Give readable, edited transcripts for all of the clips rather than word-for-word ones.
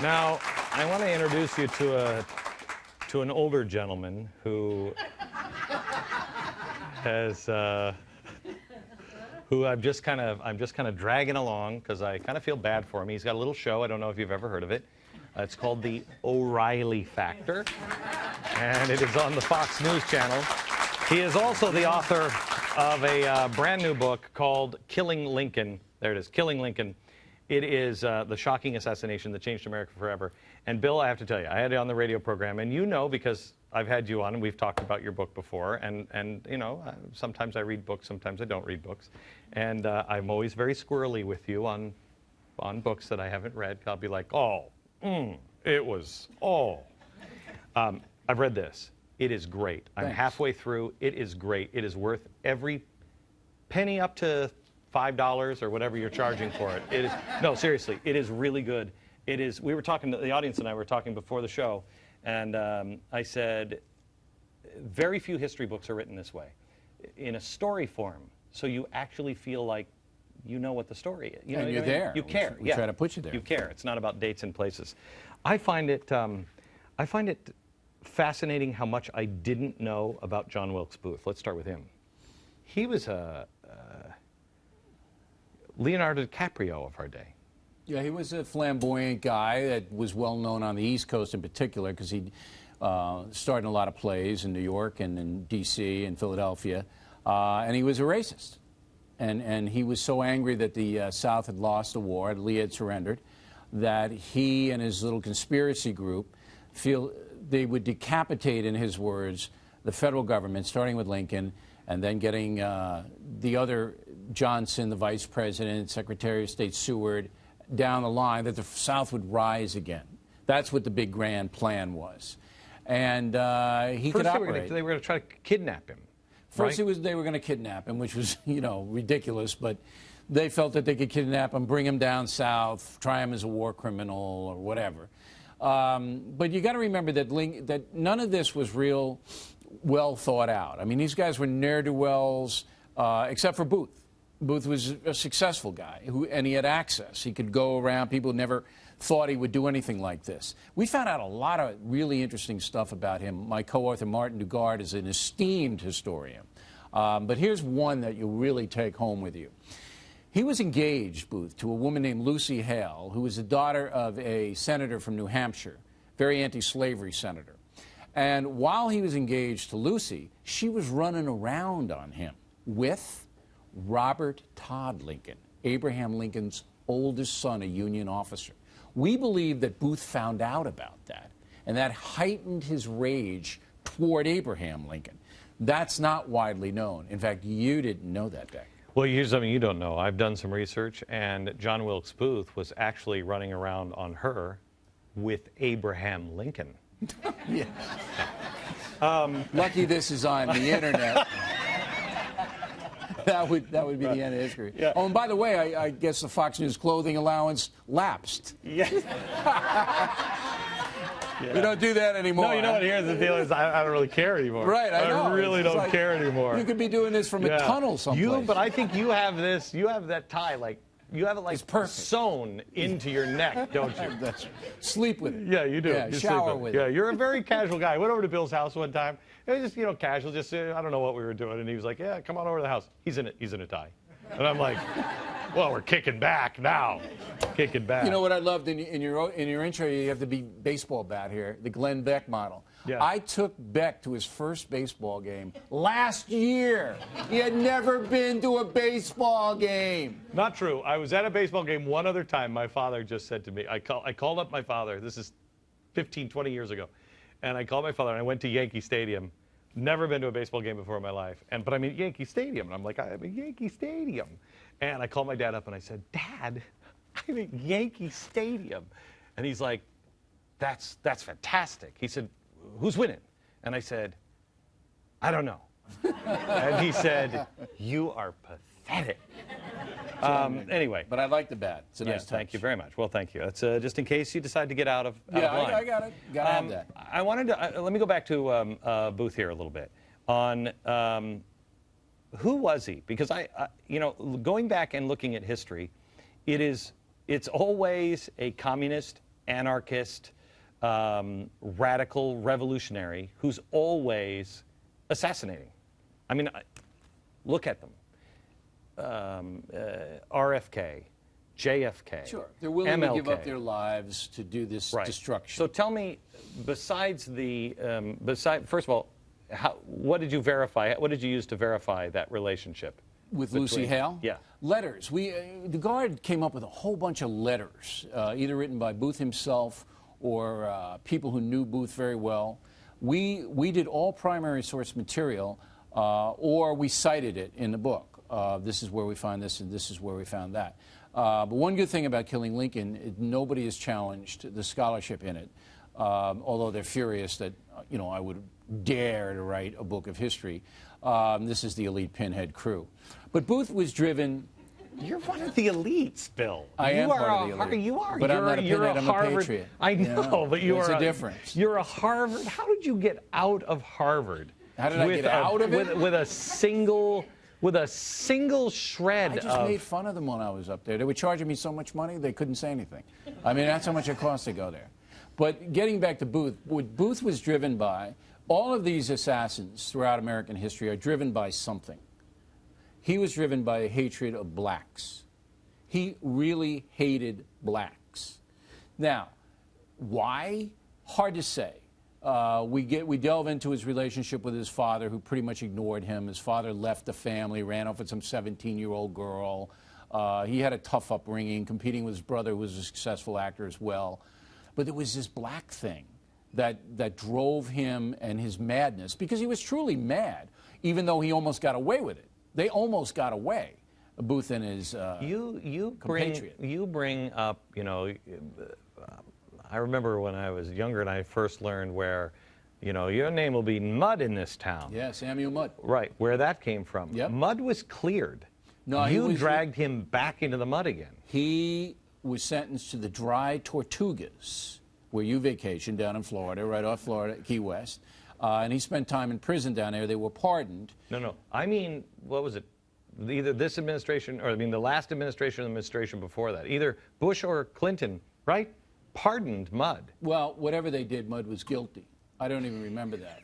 Now, I want to introduce you to an older gentleman who has who I'm just kind of dragging along because I kind of feel bad for him. He's got a little show. I don't know if you've ever heard of it. It's called the O'Reilly Factor, and it is on the Fox News channel. He is also the author of a brand new book called Killing Lincoln. There it is, Killing Lincoln. It is the shocking assassination that changed America forever. And Bill, I have to tell you, I had it on the radio program, and you know, because I've had you on, and we've talked about your book before, and you know, sometimes I read books, sometimes I don't read books. And I'm always very squirrely with you on books that I haven't read. I'll be like, it was, I've read this. It is great. I'm halfway through. It is great. It is worth every penny up to $5 or whatever you're charging for it. It is, no, seriously, it is really good. It is, we were talking, the audience and I were talking before the show, and I said, very few history books are written this way, in a story form, so you actually feel like you know what the story is. You know, you're there. You care. We try to put you there. You care. It's not about dates and places. I find it fascinating how much I didn't know about John Wilkes Booth. Let's start with him. He was a Leonardo DiCaprio of our day. Yeah, he was a flamboyant guy that was well known on the East Coast in particular because he starred in a lot of plays in New York and in D.C. and Philadelphia, and he was a racist. And he was so angry that the South had lost the war, Lee had surrendered, that he and his little conspiracy group feel they would decapitate, in his words, the federal government, starting with Lincoln, and then getting the other Johnson, the vice president, Secretary of State Seward, down the line, that the South would rise again. That's what the big grand plan was. And he could operate. They were going to try to kidnap him. First, they were going to kidnap him, which was, you know, ridiculous, but they felt that they could kidnap him, bring him down south, try him as a war criminal or whatever. But you got to remember that none of this was real well thought out. I mean, these guys were ne'er-do-wells, except for Booth. Booth was a successful guy, and he had access. He could go around. People never thought he would do anything like this. We found out a lot of really interesting stuff about him. My co-author, Martin Dugard, is an esteemed historian. But here's one that you'll really take home with you. He was engaged, Booth, to a woman named Lucy Hale, who was the daughter of a senator from New Hampshire, very anti-slavery senator. And while he was engaged to Lucy, she was running around on him with Robert Todd Lincoln, Abraham Lincoln's oldest son, a Union officer. We believe that Booth found out about that, and that heightened his rage toward Abraham Lincoln. That's not widely known. In fact, you didn't know that, Beck. Well, here's something you don't know. I've done some research, and John Wilkes Booth was actually running around on her with Abraham Lincoln. Yeah. Lucky this is on the internet. That would be the end of history. Yeah. Oh, and by the way, I guess the Fox News clothing allowance lapsed. Yes. Yeah. We don't do that anymore. No, you know what? Here's the deal: is I don't really care anymore. Right, I know. I really don't care anymore. You could be doing this from a tunnel someplace. But I think you have this. You have that tie, like you have it like sewn into your neck, don't you? Sleep with it. Yeah, you do. Yeah, you shower with it. Yeah, you're a very casual guy. I went over to Bill's house one time. It was just, casual. Just I don't know what we were doing, and he was like, "Yeah, come on over to the house." He's in a tie, and I'm like, "Well, we're kicking back now, kicking back." You know what I loved in your intro? You have the big baseball bat here, the Glenn Beck model. Yeah. I took Beck to his first baseball game last year. He had never been to a baseball game. Not true. I was at a baseball game one other time. My father just said to me, I called up my father. This is 15, 20 years ago. And I called my father, and I went to Yankee Stadium. Never been to a baseball game before in my life. But I'm at Yankee Stadium. And I'm like, I'm at Yankee Stadium. And I called my dad up, and I said, Dad, I'm at Yankee Stadium. And he's like, that's fantastic. He said, who's winning? And I said, I don't know. And he said, you are pathetic. Anyway. But I like the bat. It's a nice touch. Thank you very much. Well, thank you. That's just in case you decide to get out of line. I got it. Got to have that. I wanted to, let me go back to Booth here a little bit. On who was he? Because going back and looking at history, it's always a communist anarchist, radical revolutionary who's always assassinating. I mean, look at them. RFK, JFK, Sure, they're willing MLK. to give up their lives to do this destruction. So tell me, besides first of all, what did you verify? What did you use to verify that relationship? With Lucy Hale? Yeah. Letters. The Guard came up with a whole bunch of letters, either written by Booth himself or people who knew Booth very well. We did all primary source material, or we cited it in the book. This is where we find this, and this is where we found that. But one good thing about killing Lincoln, nobody has challenged the scholarship in it, although they're furious that I would dare to write a book of history. This is the elite pinhead crew. But Booth was driven. You're one of the elites, Bill. I am part of the elite. You are. But I'm not a pinhead, I'm a Harvard. patriot. I know, but there's a difference. You're a Harvard. How did you get out of Harvard? How did I get out of it? With a single shred I just made fun of them when I was up there. They were charging me so much money, they couldn't say anything. I mean, that's how much it costs to go there. But getting back to Booth, what Booth was driven by, all of these assassins throughout American history are driven by something. He was driven by a hatred of blacks. He really hated blacks. Now, why? Hard to say. We delve into his relationship with his father, who pretty much ignored him. His father left the family, ran off with some 17-year-old girl. He had a tough upbringing, competing with his brother, who was a successful actor as well. But there was this black thing that drove him and his madness, because he was truly mad, even though he almost got away with it. They almost got away, Booth and his compatriot. You bring up, I remember when I was younger and I first learned where, your name will be Mudd in this town. Yeah, Samuel Mudd. Right, where that came from. Yep. Mudd was cleared. No, you dragged him back into the mud again. He was sentenced to the Dry Tortugas, where you vacation down in Florida, right off Florida, Key West. And he spent time in prison down there. They were pardoned. No. I mean, what was it? Either this administration, or the last administration or the administration before that. Either Bush or Clinton, right? Pardoned Mudd. Well, whatever they did, Mudd was guilty. I don't even remember that.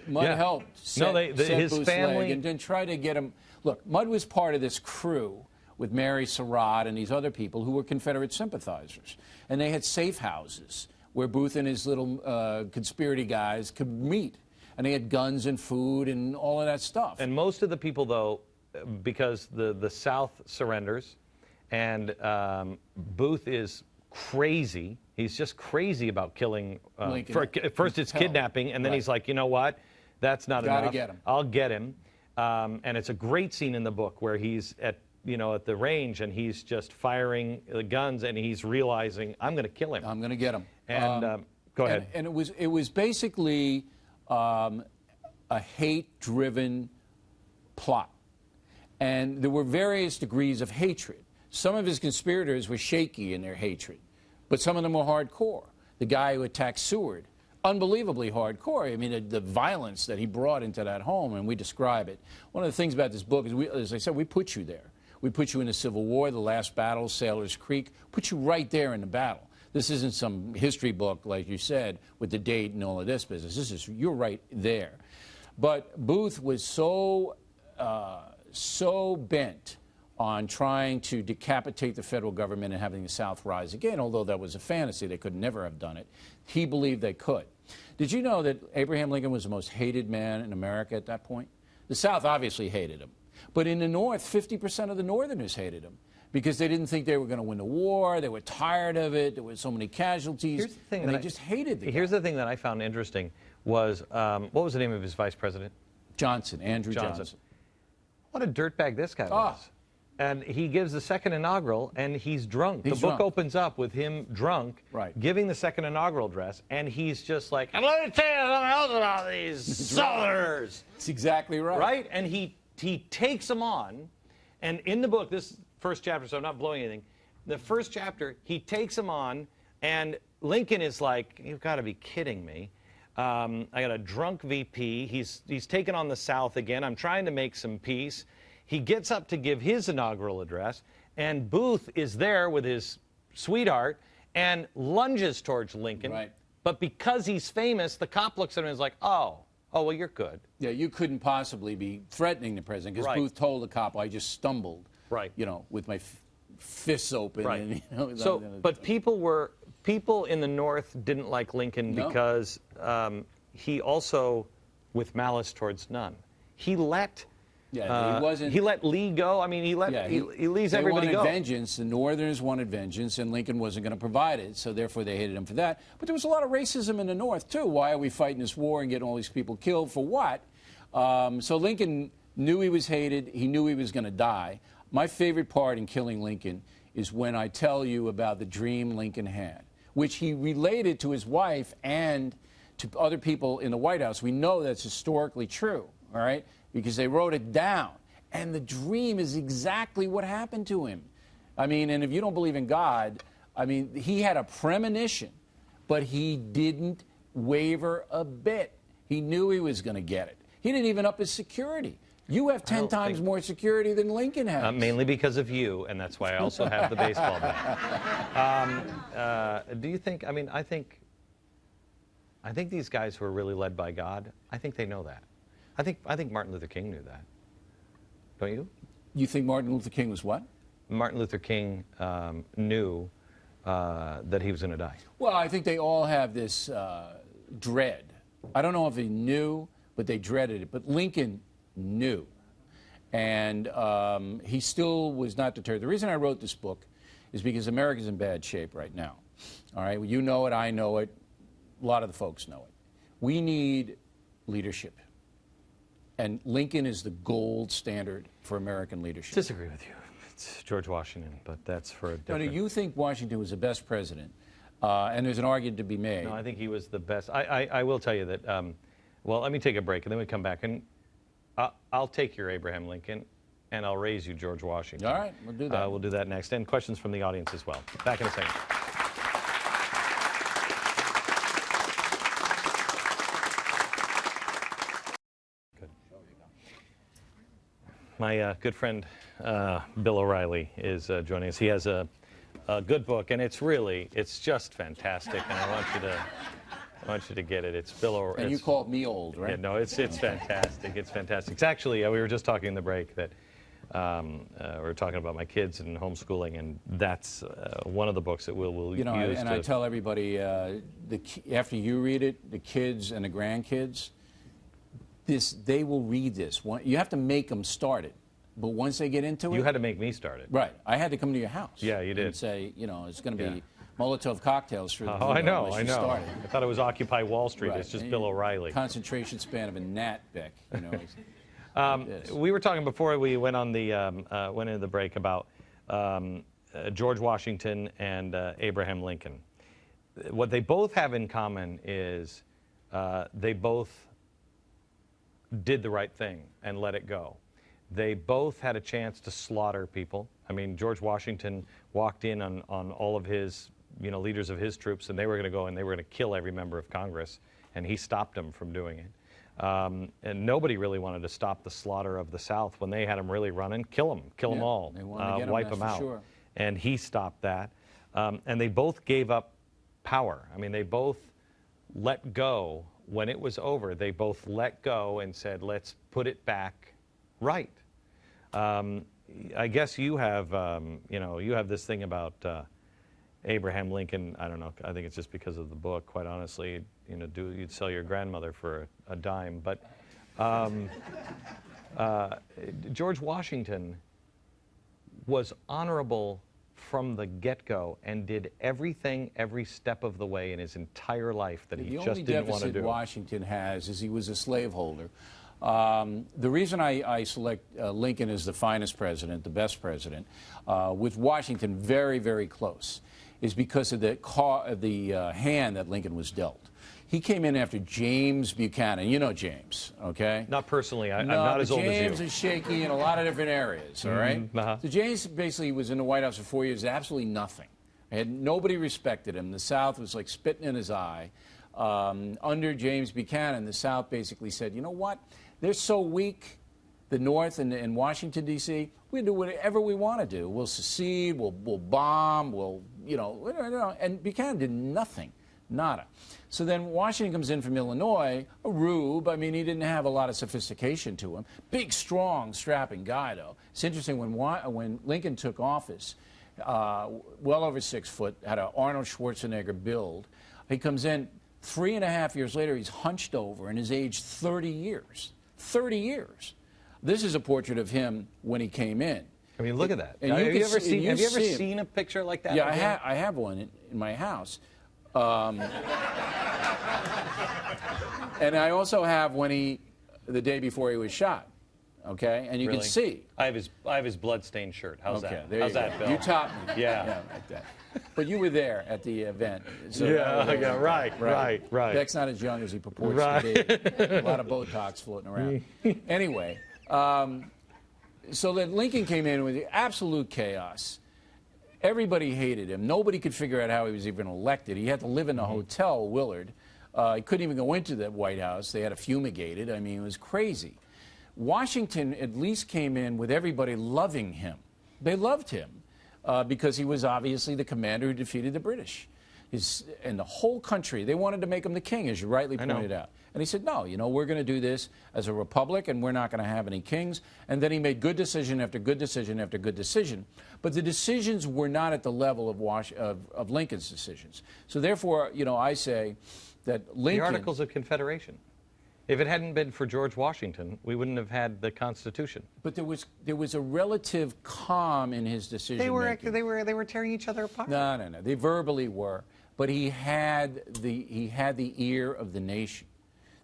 Mudd helped set his Booth's family leg and then try to get him. Look, Mudd was part of this crew with Mary Surratt and these other people who were Confederate sympathizers. And they had safe houses where Booth and his little conspiracy guys could meet. And they had guns and food and all of that stuff. And most of the people, though, because the South surrenders, and Booth is crazy. He's just crazy about killing. First it's kidnapping, and then he's like, you know what? That's not enough. Gotta get him. I'll get him. And it's a great scene in the book where he's at the range and he's just firing the guns and he's realizing, I'm going to kill him. I'm going to get him. And go ahead. And it was basically a hate-driven plot. And there were various degrees of hatred. Some of his conspirators were shaky in their hatred, but some of them were hardcore. The guy who attacked Seward, unbelievably hardcore. I mean, the violence that he brought into that home, and we describe it. One of the things about this book is, as I said, we put you there. We put you in the Civil War, the last battle, Sailor's Creek, put you right there in the battle. This isn't some history book, like you said, with the date and all of this business. You're right there. But Booth was so bent on trying to decapitate the federal government and having the South rise again, although that was a fantasy. They could never have done it. He believed they could. Did you know that Abraham Lincoln was the most hated man in America at that point? The South obviously hated him. But in the North, 50% of the Northerners hated him because they didn't think they were going to win the war. They were tired of it. There were so many casualties. Here's the thing and they just hated the guy. Here's the thing that I found interesting was, what was the name of his vice president? Andrew Johnson. What a dirtbag this guy was. And he gives the second inaugural, and he's drunk. The book opens up with him drunk, giving the second inaugural address, and he's just like, and let me tell you something else about these Southerners. That's exactly right. Right? And he takes them on, and in the book, this first chapter, so I'm not blowing anything, the first chapter, he takes them on, and Lincoln is like, you've got to be kidding me. I got a drunk VP. He's taken on the South again. I'm trying to make some peace. He gets up to give his inaugural address, and Booth is there with his sweetheart, and lunges towards Lincoln. Right. But because he's famous, the cop looks at him and is like, oh, well, you're good. Yeah, you couldn't possibly be threatening the president because Right. Booth told the cop, I just stumbled, Right. you know, with my fists open. Right. And, you know, So, but people in the North didn't like Lincoln No. because he also, with malice towards none, he let he wasn't. he let Lee go. I mean, he leaves everybody they go. wanted vengeance. The Northerners wanted vengeance, and Lincoln wasn't going to provide it, so therefore they hated him for that. But there was a lot of racism in the North too. Why are we fighting this war and getting all these people killed for what? So Lincoln knew he was hated. He knew he was going to die. My favorite part in killing Lincoln is when I tell you about the dream Lincoln had, which he related to his wife and to other people in the White House. We know that's historically true, all right, because they wrote it down. And the dream is exactly what happened to him. I mean, and if you don't believe in God, I mean, he had a premonition, but he didn't waver a bit. He knew he was going to get it. He didn't even up his security. You have 10 times more security than Lincoln has. Mainly because of you, and that's why I also have the baseball bat. Do you think? I mean, I think these guys who are really led by God, I think they know that. I think Martin Luther King knew that. Don't you? You think Martin Luther King was what? Martin Luther King knew that he was going to die. Well, I think they all have this dread. I don't know if he knew, but they dreaded it. But Lincoln knew. And he still was not deterred. The reason I wrote this book is because America's in bad shape right now. All right? You know it, I know it, a lot of the folks know it. We need leadership. And Lincoln is the gold standard for American leadership. Disagree with you. It's George Washington, but that's for a different... No, you think Washington was the best president, and there's an argument to be made. No, I think he was the best. I will tell you that, well, let me take a break, and then we come back, and I'll take your Abraham Lincoln, and I'll raise you George Washington. All right, we'll do that. We'll do that next, and questions from the audience as well. Back in a second. My good friend Bill O'Reilly is joining us. He has a good book, and it's just fantastic. And I want you to get it. It's Bill O'Reilly. And you called me old, right? Yeah, no, it's fantastic. It's fantastic. It's actually we were just talking in the break that we were talking about my kids and homeschooling, and that's one of the books that we'll use. And I tell everybody after you read it, the kids and the grandkids. They will read this. You have to make them start it. But once they get into it... You had to make me start it. Right. I had to come to your house. Yeah, you did. And say, it's going to be Molotov cocktails for... Oh, I know. I thought it was Occupy Wall Street. Right. It's just Bill O'Reilly. Concentration span of a gnat, Beck. We were talking before we went on went into the break about George Washington and Abraham Lincoln. What they both have in common is they both did the right thing and let it go. They both had a chance to slaughter people. I mean, George Washington walked in on all of his, leaders of his troops, and they were going to go and they were going to kill every member of Congress, and he stopped them from doing it. And nobody really wanted to stop the slaughter of the South when they had them really running. Kill them all, wipe them out. Sure. And he stopped that. And they both gave up power. I mean, they both let go. When it was over, they both let go and said, let's put it back right. I guess you have, you have this thing about Abraham Lincoln. I don't know. I think it's just because of the book, quite honestly. You'd sell your grandmother for a dime. But George Washington was honorable from the get-go and did everything every step of the way in his entire life that he just didn't want to do. The only deficit Washington has is he was a slaveholder. The reason I select Lincoln as the finest president, the best president, with Washington very, very close, is because of the hand that Lincoln was dealt. He came in after James Buchanan. You know James, okay? Not personally. I'm not as old as you. James is shaky in a lot of different areas, all right? So James basically was in the White House for 4 years, absolutely nothing. Nobody respected him. The South was like spitting in his eye. Under James Buchanan, the South basically said, you know what? They're so weak, the North and Washington, D.C., we do whatever we want to do. We'll secede, we'll bomb, and Buchanan did nothing, nada. So then Washington comes in from Illinois, a rube. I mean, he didn't have a lot of sophistication to him. Big, strong, strapping guy, though. It's interesting, when Lincoln took office, well over 6 foot, had an Arnold Schwarzenegger build. He comes in 3.5 years later, he's hunched over and is aged 30 years. 30 years. This is a portrait of him when he came in. I mean, look at that. And Have you ever seen a picture like that? Yeah, I have one in my house. And I also have the day before he was shot. Okay, and you can see. I have his blood-stained shirt. How's that? How's that, Bill? You topped me. Yeah. Like that. But you were there at the event. So right. Beck's not as young as he purports to be. A lot of Botox floating around. Anyway, so then Lincoln came in with absolute chaos. Everybody hated him. Nobody could figure out how he was even elected. He had to live in a hotel, Willard. He couldn't even go into the White House. They had to fumigate it. I mean, it was crazy. Washington at least came in with everybody loving him. They loved him because he was obviously the commander who defeated the British. And the whole country, they wanted to make him the king, as you rightly pointed out. And he said, no, we're going to do this as a republic, and we're not going to have any kings. And then he made good decision after good decision after good decision. But the decisions were not at the level of Lincoln's decisions. So therefore, I say that Lincoln... The Articles of Confederation. If it hadn't been for George Washington, we wouldn't have had the Constitution. But there was a relative calm in his decision making. They were tearing each other apart. No. They verbally were, but he had the ear of the nation.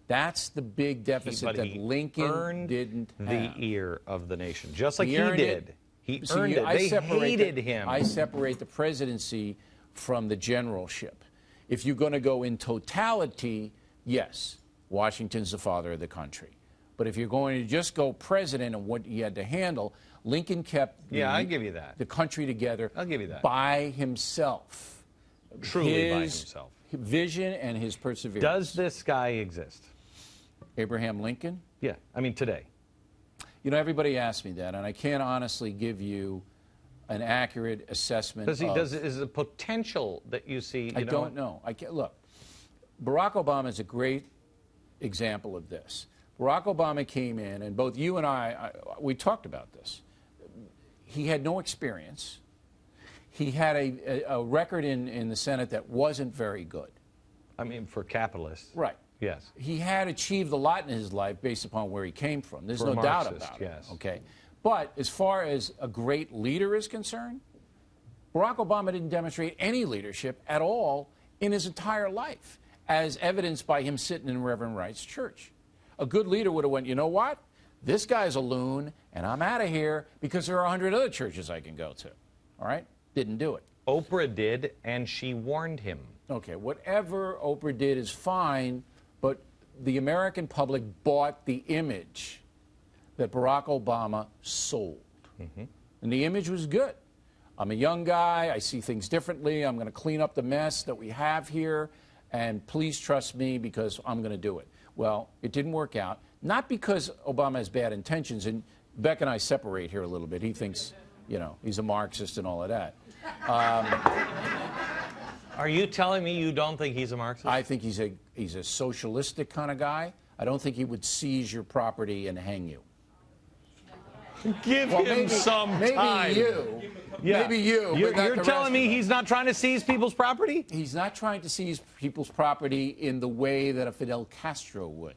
That's the big deficit that Lincoln didn't have. The ear of the nation, just like he did. He earned it. They hated him. I separate the presidency from the generalship. If you're going to go in totality, yes. Washington's the father of the country. But if you're going to just go president and what he had to handle, Lincoln kept I give you that. The country together. I'll give you that. By himself. Truly by himself. Vision and his perseverance. Does this guy exist? Abraham Lincoln? Yeah, I mean today. Everybody asks me that, and I can't honestly give you an accurate assessment. Is the potential that you see? I don't know. Look, Barack Obama is a great example of this. Barack Obama came in, and both you and I we talked about this. He had no experience. He had a record in the Senate that wasn't very good. I mean, for capitalists. Right. Yes. He had achieved a lot in his life based upon where he came from. There's no doubt about it. Yes. Okay. But as far as a great leader is concerned, Barack Obama didn't demonstrate any leadership at all in his entire life, as evidenced by him sitting in Reverend Wright's church. A good leader would have went, you know what? This guy's a loon, and I'm out of here because there are 100 other churches I can go to. All right? Didn't do it. Oprah did, and she warned him. Okay, whatever Oprah did is fine, but the American public bought the image that Barack Obama sold. And the image was good. I'm a young guy. I see things differently. I'm going to clean up the mess that we have here. And please trust me because I'm going to do it. Well, it didn't work out. Not because Obama has bad intentions. And Beck and I separate here a little bit. He thinks, he's a Marxist and all of that. Are you telling me you don't think he's a Marxist? I think he's a socialistic kind of guy. I don't think he would seize your property and hang you. Give him some time. Maybe you. Yeah. Maybe you. You're telling me he's not trying to seize people's property? He's not trying to seize people's property in the way that a Fidel Castro would.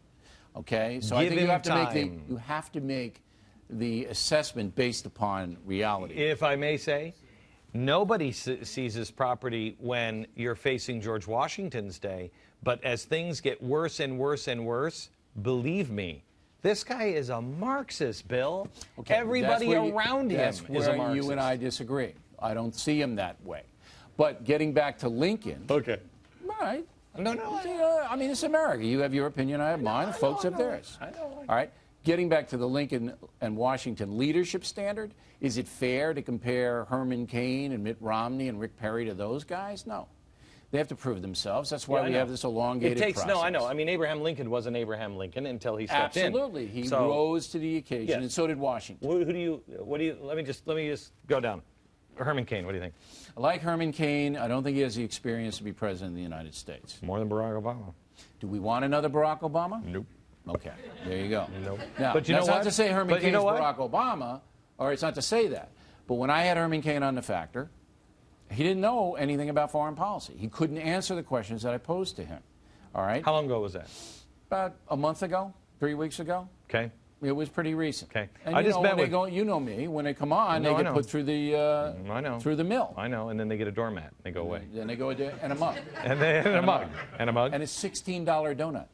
Okay? So I think you have to make the assessment based upon reality. If I may say, nobody seizes property when you're facing George Washington's day, but as things get worse and worse and worse, believe me, this guy is a Marxist, Bill. Okay, everybody around him is a Marxist. You and I disagree. I don't see him that way. But getting back to Lincoln. Okay. All right. No. I mean, it's America. You have your opinion, I have mine. Folks have theirs. I know. All right. Getting back to the Lincoln and Washington leadership standard, is it fair to compare Herman Cain and Mitt Romney and Rick Perry to those guys? No. They have to prove themselves. That's why Yeah, we have this elongated process. No, I know. I mean, Abraham Lincoln wasn't Abraham Lincoln until he stepped in. Absolutely. He rose to the occasion, and so did Washington. Let me just go down. Herman Cain, what do you think? I like Herman Cain. I don't think he has the experience to be president of the United States. More than Barack Obama. Do we want another Barack Obama? Nope. Okay, there you go. Nope. Now, but you know that's what? not to say Herman But Cain you know is what? Barack Obama, or it's not to say that. But when I had Herman Cain on the Factor, he didn't know anything about foreign policy. He couldn't answer the questions that I posed to him. All right? How long ago was that? About a month ago, 3 weeks ago. Okay. It was pretty recent. Okay. And I you just know, met when with... they go, you know me, when they come on, No, I they get know. put through the I know. through the mill. I know, and then they get a doormat. They go away. Then they go and a mug. And a mug. And a mug. And a $16 donut.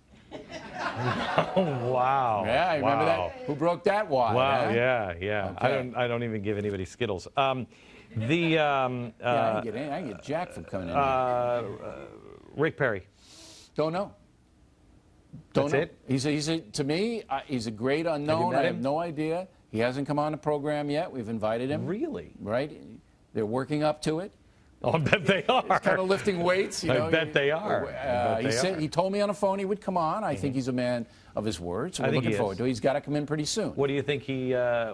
Oh, wow. Yeah, I remember that. Who broke that wad? Wow, huh? yeah. Okay. I don't even give anybody Skittles. Yeah, I can get jacked from coming in here. Rick Perry. Don't know. Don't That's know. it? To me, he's a great unknown. met I have him? no idea. He hasn't come on the program yet. We've invited him. Really? Right? They're working up to it. Oh, I bet they are. He's kind of lifting weights. You know? I bet they are. He told me on the phone he would come on. I think he's a man of his word. So we're looking forward to it. He's got to come in pretty soon. What do you think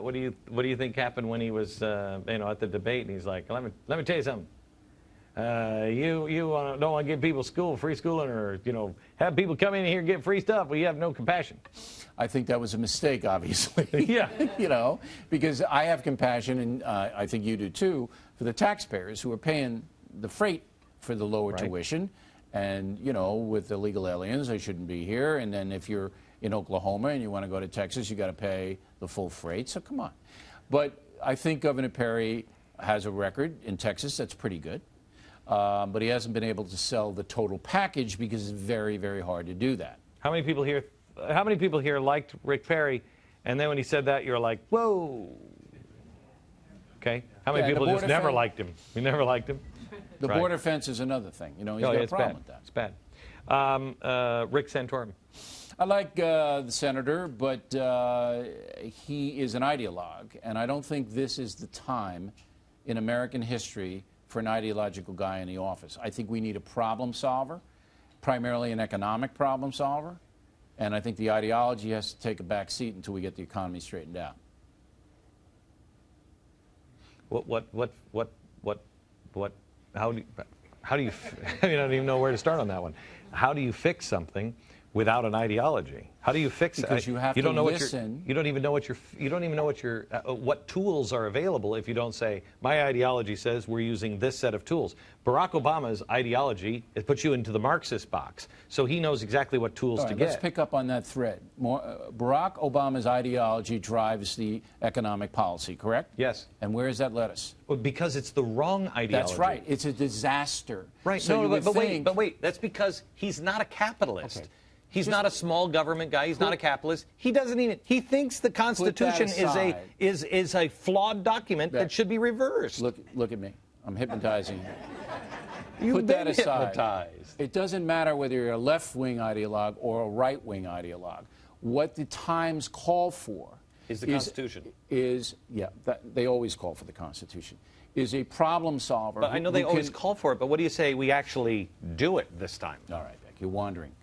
what do you think happened when he was at the debate and he's like, let me tell you something. You don't want to give people free schooling, or have people come in here and get free stuff. Well, you have no compassion. I think that was a mistake, obviously. Yeah. Because I have compassion, and I think you do too, for the taxpayers who are paying the freight for the lower tuition. And, with illegal aliens, they shouldn't be here. And then if you're in Oklahoma and you want to go to Texas, you got to pay the full freight. So come on. But I think Governor Perry has a record in Texas that's pretty good. But he hasn't been able to sell the total package because it's very, very hard to do that. How many people here liked Rick Perry, and then when he said that, you're like, whoa. Okay. How many people just never liked him? We never liked him. The border fence is another thing. He's got a problem with that. It's bad. Rick Santorum. I like the senator, but he is an ideologue, and I don't think this is the time in American history for an ideological guy in the office. I think we need a problem solver, primarily an economic problem solver, and I think the ideology has to take a back seat until we get the economy straightened out. How do you, I don't even know where to start on that one. How do you fix something without an ideology? How do you fix it? Because you have to listen. You don't even know what tools are available if you don't say, my ideology says we're using this set of tools. Barack Obama's ideology, it puts you into the Marxist box. So he knows exactly what tools to get. Let's pick up on that thread. Barack Obama's ideology drives the economic policy, correct? Yes. And where has that led us? Well, because it's the wrong ideology. That's right. It's a disaster. Right. So but wait. That's because he's not a capitalist. Okay. He's not a small government guy. He's not a capitalist. He doesn't even. He thinks the Constitution is a flawed document that should be reversed. Look at me. I'm hypnotizing you. You've Put been that aside. hypnotized. It doesn't matter whether you're a left-wing ideologue or a right-wing ideologue. What the times call for is the Constitution. They always call for the Constitution. Is a problem solver. But I know they always call for it. But what do you say we actually do it this time? All right, Beck, you're wandering.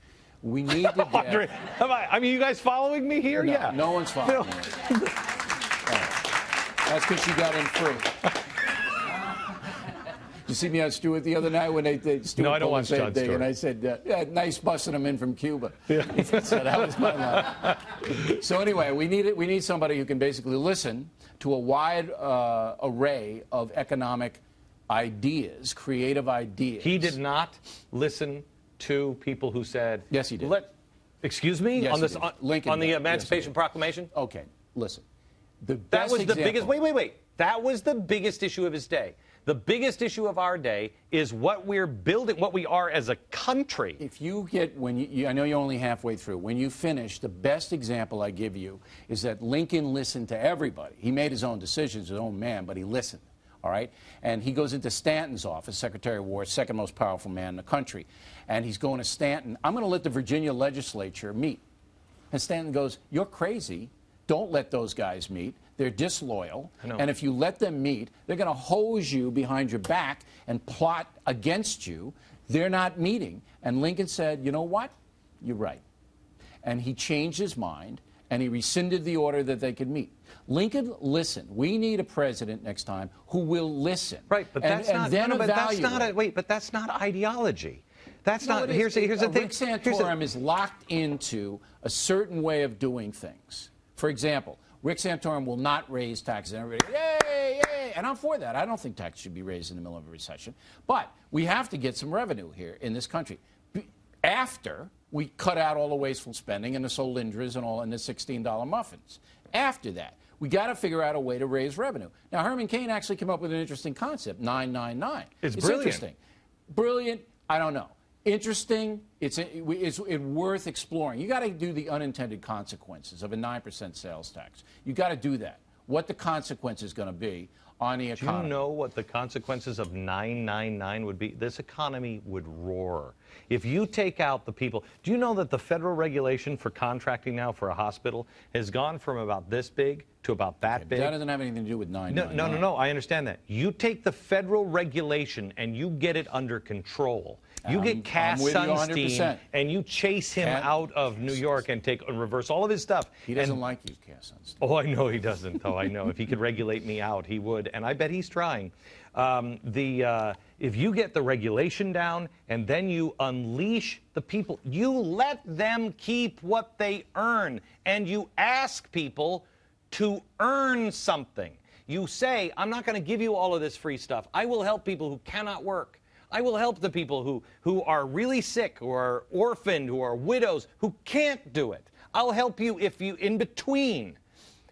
We need to get... I mean, you guys following me here? No, yeah. No one's following me. That's because you got in free. You see me on Stewart the other night when Stewart No, I don't watch Jon Stewart. And I said, yeah, nice busting him in from Cuba. Yeah. So that was my line. So anyway, we need somebody who can basically listen to a wide array of economic ideas, creative ideas. He did not listen to people who said, yes, he did. Excuse me? Yes, on this Lincoln on the Emancipation Proclamation? Okay, listen. That was the biggest. Wait. That was the biggest issue of his day. The biggest issue of our day is what we're building, what we are as a country. If you get, I know you're only halfway through. When you finish, the best example I give you is that Lincoln listened to everybody. He made his own decisions, his own man, but he listened. All right? And he goes into Stanton's office, Secretary of War, second most powerful man in the country. And he's going to Stanton, I'm going to let the Virginia legislature meet. And Stanton goes, you're crazy. Don't let those guys meet. They're disloyal. And if you let them meet, they're going to hose you behind your back and plot against you. They're not meeting. And Lincoln said, you know what? You're right. And he changed his mind, and he rescinded the order that they could meet. Lincoln listened. We need a president next time who will listen. Right, but that's not. Then but that's not. evaluate. But that's not ideology. That's No, not. it Here's is. the thing. Rick Santorum is locked into a certain way of doing things. For example, Rick Santorum will not raise taxes. And everybody, yay, yay. And I'm for that. I don't think taxes should be raised in the middle of a recession. But we have to get some revenue here in this country. After we cut out all the wasteful spending and the Solindras and all and the $16 muffins. After that, we got to figure out a way to raise revenue. Now, Herman Cain actually came up with an interesting concept, 999. It's brilliant. Interesting. Brilliant, I don't know. Interesting, it's worth exploring. You got to do the unintended consequences of a 9% sales tax. You got to do that. What the consequence is going to be on the economy. Do you know what the consequences of 999 would be? This economy would roar. If you take out the people, do you know that the federal regulation for contracting now for a hospital has gone from about this big to about that big? That doesn't have anything to do with 999. No, I understand that. You take the federal regulation and you get it under control. You get Cass Sunstein and you chase him out of New York and reverse all of his stuff. He doesn't like you, Cass Sunstein. Oh, I know he doesn't. Oh, I know. If he could regulate me out, he would. And I bet he's trying. If you get the regulation down and then you unleash the people, you let them keep what they earn. And you ask people to earn something. You say, I'm not going to give you all of this free stuff. I will help people who cannot work. I will help the people who are really sick, who are orphaned, who are widows, who can't do it. I'll help you if you in between.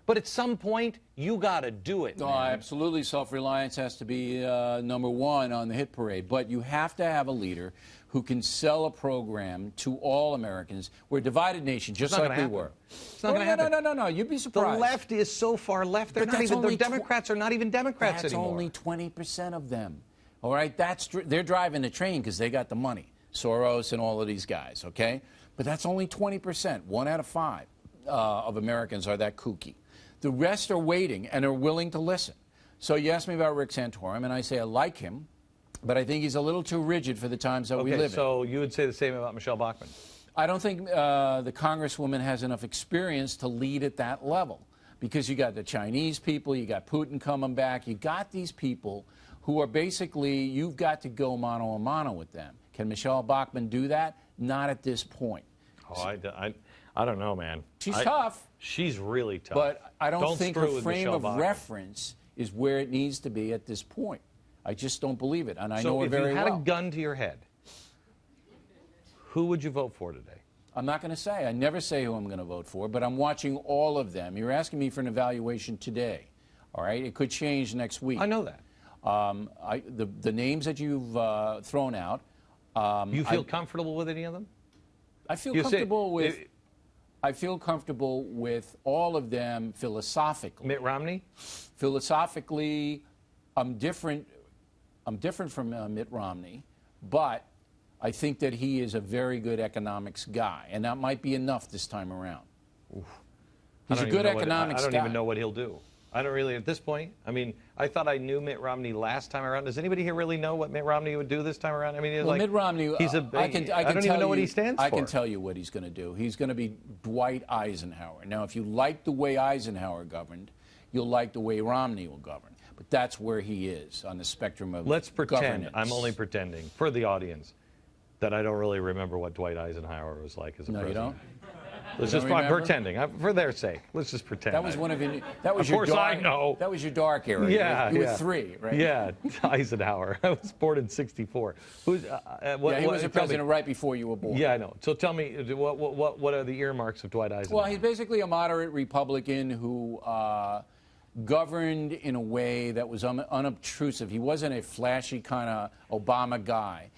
But at some point, you got to do it. No, man. absolutely. Self-reliance has to be number one on the hit parade. But you have to have a leader who can sell a program to all Americans. We're a divided nation, just like we were. It's not going to happen. No. You'd be surprised. The left is so far left. They're not even. The Democrats are not even Democrats anymore. That's only 20% of them. All right, they're driving the train because they got the money. Soros and all of these guys. Okay, but that's only 20%. 1 out of 5 of Americans are that kooky. The rest are waiting and are willing to listen. So you asked me about Rick Santorum, and I say I like him, but I think he's a little too rigid for the times that we live in. So you would say the same about Michelle Bachmann? I don't think the Congresswoman has enough experience to lead at that level because you got the Chinese people, you got Putin coming back, you got these people who are basically, you've got to go mano a mano with them. Can Michelle Bachmann do that? Not at this point. Oh, I don't know, man. She's tough. She's really tough. But I don't think her frame of Bachmann. reference is where it needs to be at this point. I just don't believe it, and I know her very well. So if you had a gun to your head, who would you vote for today? I'm not going to say. I never say who I'm going to vote for, but I'm watching all of them. You're asking me for an evaluation today, all right? It could change next week. I know that. The names that you've thrown out. You feel comfortable with any of them? I feel comfortable with all of them philosophically. Mitt Romney? Philosophically, I'm different from Mitt Romney, but I think that he is a very good economics guy, and that might be enough this time around. Oof. He's a good economics guy. I don't even know what he'll do. I don't really, at this point. I mean, I thought I knew Mitt Romney last time around. Does anybody here really know what Mitt Romney would do this time around? I mean, Mitt Romney, I don't even know what he stands for. I can tell you what he's going to do. He's going to be Dwight Eisenhower. Now, if you like the way Eisenhower governed, you'll like the way Romney will govern. But that's where he is on the spectrum of Let's pretend, governance. I'm only pretending, for the audience, that I don't really remember what Dwight Eisenhower was like as a president. No, you don't? Let's just pretending, for their sake. Let's just pretend. That was one of your. That was of your course, dark, I know. That was your dark era. Yeah, you were 3, right? Yeah, Eisenhower. I was born in '64. Who's? He was the president right before you were born. Yeah, I know. So tell me, what are the earmarks of Dwight Eisenhower? Well, he's basically a moderate Republican who governed in a way that was unobtrusive. He wasn't a flashy kind of Obama guy.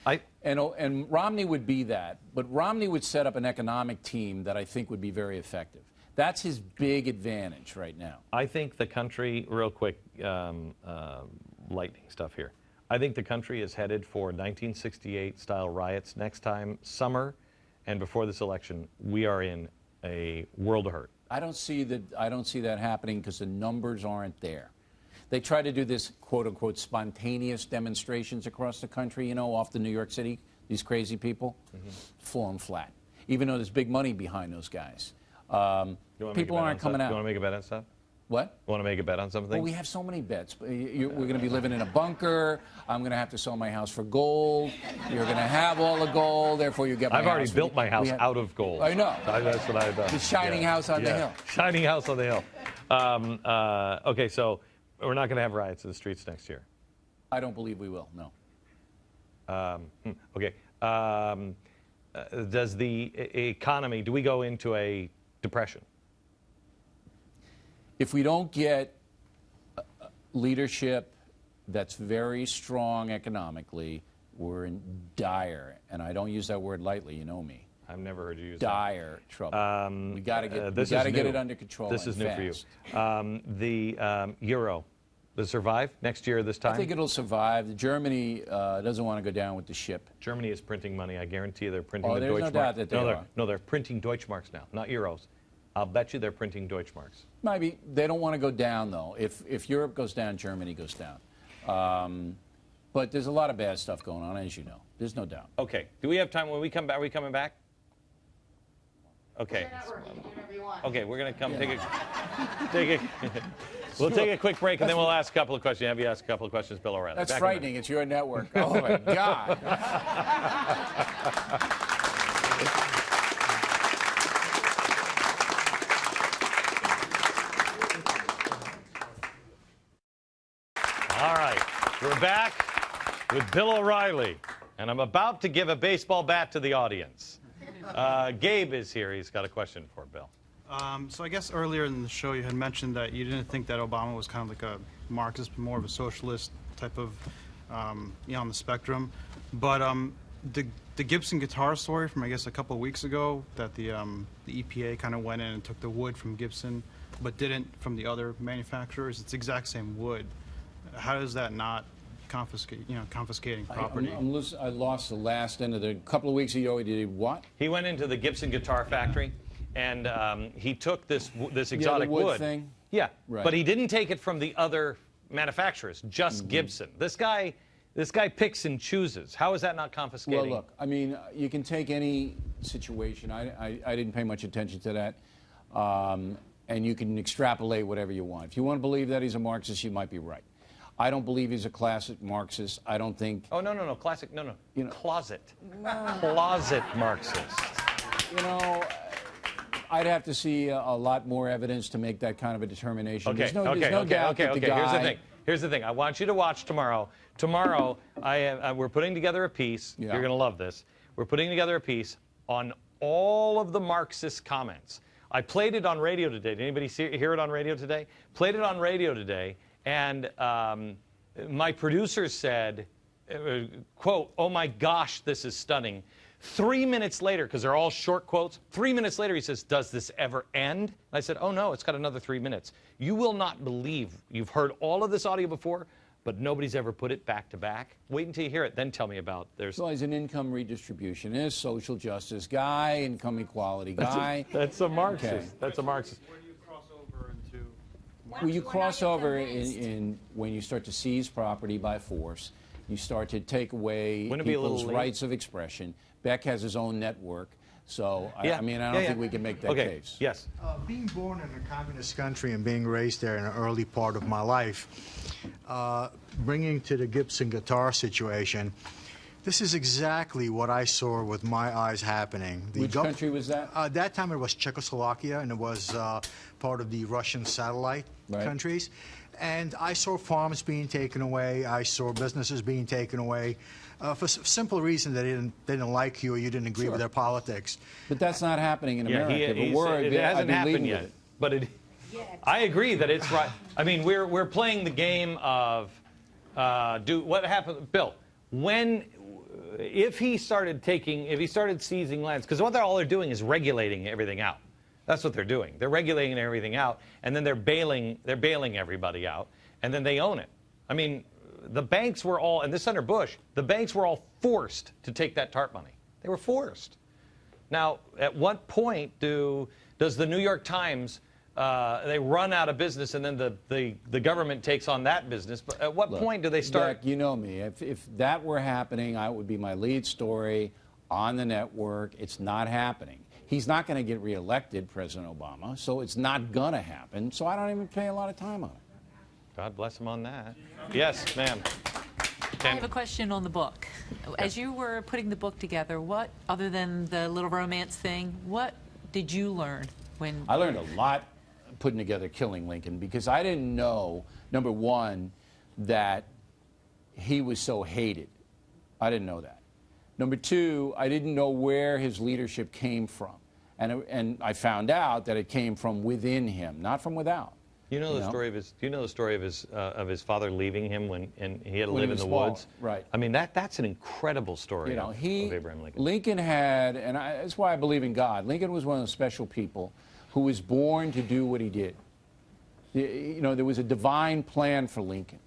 And Romney would be that, but Romney would set up an economic team that I think would be very effective. That's his big advantage right now. I think the country, real quick, lightning stuff here. I think the country is headed for 1968-style riots next time, summer, and before this election. We are in a world of hurt. I don't see that happening because the numbers aren't there. They try to do this quote-unquote spontaneous demonstrations across the country, off the New York City these crazy people, falling flat. Even though there's big money behind those guys. People aren't coming out. You want to make a bet on stuff? What? Want to make a bet on something? Well, we have so many bets. We're going to be living in a bunker. I'm going to have to sell my house for gold. You're going to have all the gold. Therefore, you get my house. I've already built my house out of gold. I know. That's what I've done. The shining house on the hill. Shining house on the hill. Okay, so we're not going to have riots in the streets next year. I don't believe we will, no. Okay. Does the economy, do we go into a depression? If we don't get leadership that's very strong economically, we're in dire, and I don't use that word lightly, you know me. I've never heard you use dire trouble. We got to get it under control. This is new fast. for you. The euro, does it survive next year this time? I think it'll survive. Germany doesn't want to go down with the ship. Germany is printing money. I guarantee you they're printing the there's Deutschmarks. no doubt that they are. No, they're printing Deutschmarks now, not euros. I'll bet you they're printing Deutschmarks. Maybe. They don't want to go down, though. If Europe goes down, Germany goes down. But there's a lot of bad stuff going on, as you know. There's no doubt. Okay. Do we have time when we come back? Are we coming back? Okay. Okay, we're going to come we'll take a quick break, and then we'll ask a couple of questions. Have you ask a couple of questions, Bill O'Reilly? That's frightening. It's your network. Oh, my God. All right, we're back with Bill O'Reilly, and I'm about to give a baseball bat to the audience. Gabe is here. He's got a question for Bill. So I guess earlier in the show you had mentioned that you didn't think that Obama was kind of like a Marxist, but more of a socialist type of, on the spectrum. But the Gibson guitar story from I guess a couple of weeks ago, that the EPA kind of went in and took the wood from Gibson, but didn't from the other manufacturers. It's the exact same wood. How does that not confiscating property? I lost the last end of the couple of weeks ago. He did what? He went into the Gibson guitar factory, and he took this exotic the wood thing. Yeah, right. But he didn't take it from the other manufacturers, just Gibson. This guy picks and chooses. How is that not confiscating? Well, look, I mean, you can take any situation. I didn't pay much attention to that. And you can extrapolate whatever you want. If you want to believe that he's a Marxist, you might be right. I don't believe he's a classic Marxist. I don't think... Oh, no. Classic, no. Closet. Closet Marxist. You know, I'd have to see a lot more evidence to make that kind of a determination. Okay, there's no doubt that the guy... Here's the thing. I want you to watch tomorrow. Tomorrow, we're putting together a piece. Yeah. You're going to love this. We're putting together a piece on all of the Marxist comments. I played it on radio today. Did anybody hear it on radio today? Played it on radio today. And my producer said, quote, "Oh my gosh, this is stunning." 3 minutes later, because they're all short quotes, 3 minutes later he says, "Does this ever end?" And I said, "Oh no, it's got another 3 minutes." You will not believe, you've heard all of this audio before, but nobody's ever put it back to back. Wait until you hear it, then tell me about there's... Well, he's an income redistributionist, social justice guy, income equality guy. That's a Marxist. Okay. That's a Marxist. Where do you cross over into? Well, you cross over in when you start to seize property by force. You start to take away people's rights of expression. Beck has his own network. So, I mean, I don't think we can make that case. Yes. Being born in a communist country and being raised there in an early part of my life, bringing to the Gibson guitar situation, this is exactly what I saw with my eyes happening. Which country was that? That time it was Czechoslovakia, and it was part of the Russian satellite countries. And I saw farms being taken away. I saw businesses being taken away for simple reason that they didn't like you or you didn't agree with their politics. But that's not happening in America. It hasn't happened yet. But I agree that it's right. I mean, we're playing the game of what happened, Bill? If he started seizing lands, because all they're doing is regulating everything out. That's what they're doing. They're regulating everything out, and then they're bailing everybody out, and then they own it. I mean, the banks were all, and this under Bush, the banks were all forced to take that TARP money. They were forced. Now, at what point does the New York Times they run out of business, and then the government takes on that business. But at what point do they start? Beck, you know me. If that were happening, I would be my lead story on the network. It's not happening. He's not going to get reelected, President Obama, so it's not going to happen. So I don't even pay a lot of time on it. God bless him on that. Yes, ma'am. I have a question on the book. As you were putting the book together, what, other than the little romance thing, what did you learn when... I learned a lot putting together Killing Lincoln, because I didn't know, number one, that he was so hated. I didn't know that. Number two, I didn't know where his leadership came from. And I found out that it came from within him, not from without. You know the story of his. Do you know the story of his father leaving him when he had to live in the woods? Right. I mean that's an incredible story. You know, of Abraham Lincoln. Lincoln had, and that's why I believe in God. Lincoln was one of those special people who was born to do what he did. You know, there was a divine plan for Lincoln.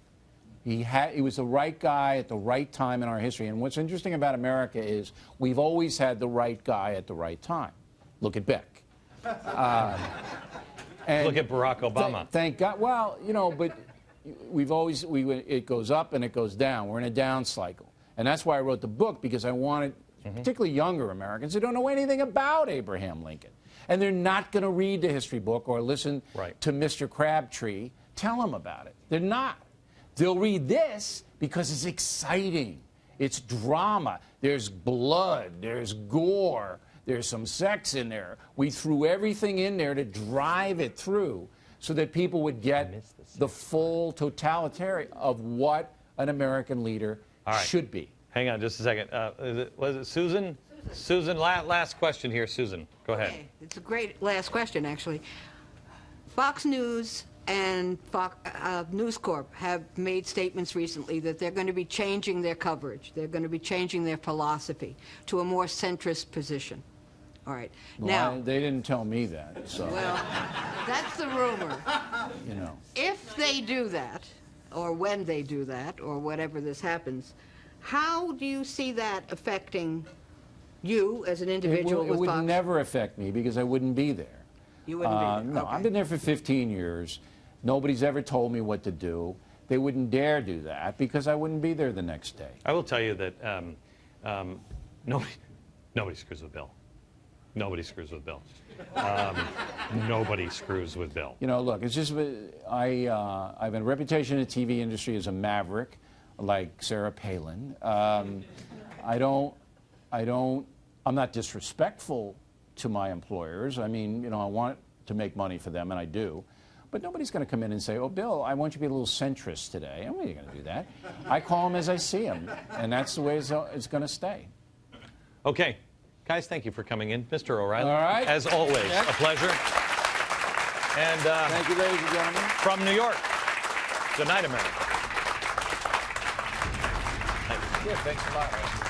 He was the right guy at the right time in our history. And what's interesting about America is we've always had the right guy at the right time. Look at Beck. And look at Barack Obama. Thank God. Well, you know, but it goes up and it goes down. We're in a down cycle. And that's why I wrote the book, because I wanted, particularly younger Americans who don't know anything about Abraham Lincoln. And they're not going to read the history book or listen to Mr. Crabtree tell them about it. They're not. They'll read this because it's exciting. It's drama. There's blood. There's gore. There's some sex in there. We threw everything in there to drive it through so that people would get the full totality of what an American leader should be. Hang on just a second. Was it Susan? Susan, last question here. Susan, go ahead. Okay. It's a great last question, actually. Fox News and News Corp have made statements recently that they're going to be changing their coverage. They're going to be changing their philosophy to a more centrist position. All right. Well, now, they didn't tell me that. So. Well, that's the rumor. You know. If they do that, or when they do that, or whatever this happens, how do you see that affecting you as an individual with It would Fox? never affect me because I wouldn't be there. You wouldn't be there. No, Okay. I've been there for 15 years. Nobody's ever told me what to do. They wouldn't dare do that because I wouldn't be there the next day. I will tell you that nobody screws with Bill. Nobody screws with Bill. Nobody screws with Bill. You know, look, it's just I have a reputation in the TV industry as a maverick, like Sarah Palin. I'm not disrespectful to my employers. I mean, you know, I want to make money for them, and I do. But nobody's going to come in and say, oh, Bill, I want you to be a little centrist today. I'm not going to do that. I call them as I see them, and that's the way it's going to stay. Okay. Guys, thank you for coming in. Mr. O'Reilly, all right. As always, a pleasure. And thank you, ladies and gentlemen. From New York, good night, America. Yeah, thanks a lot.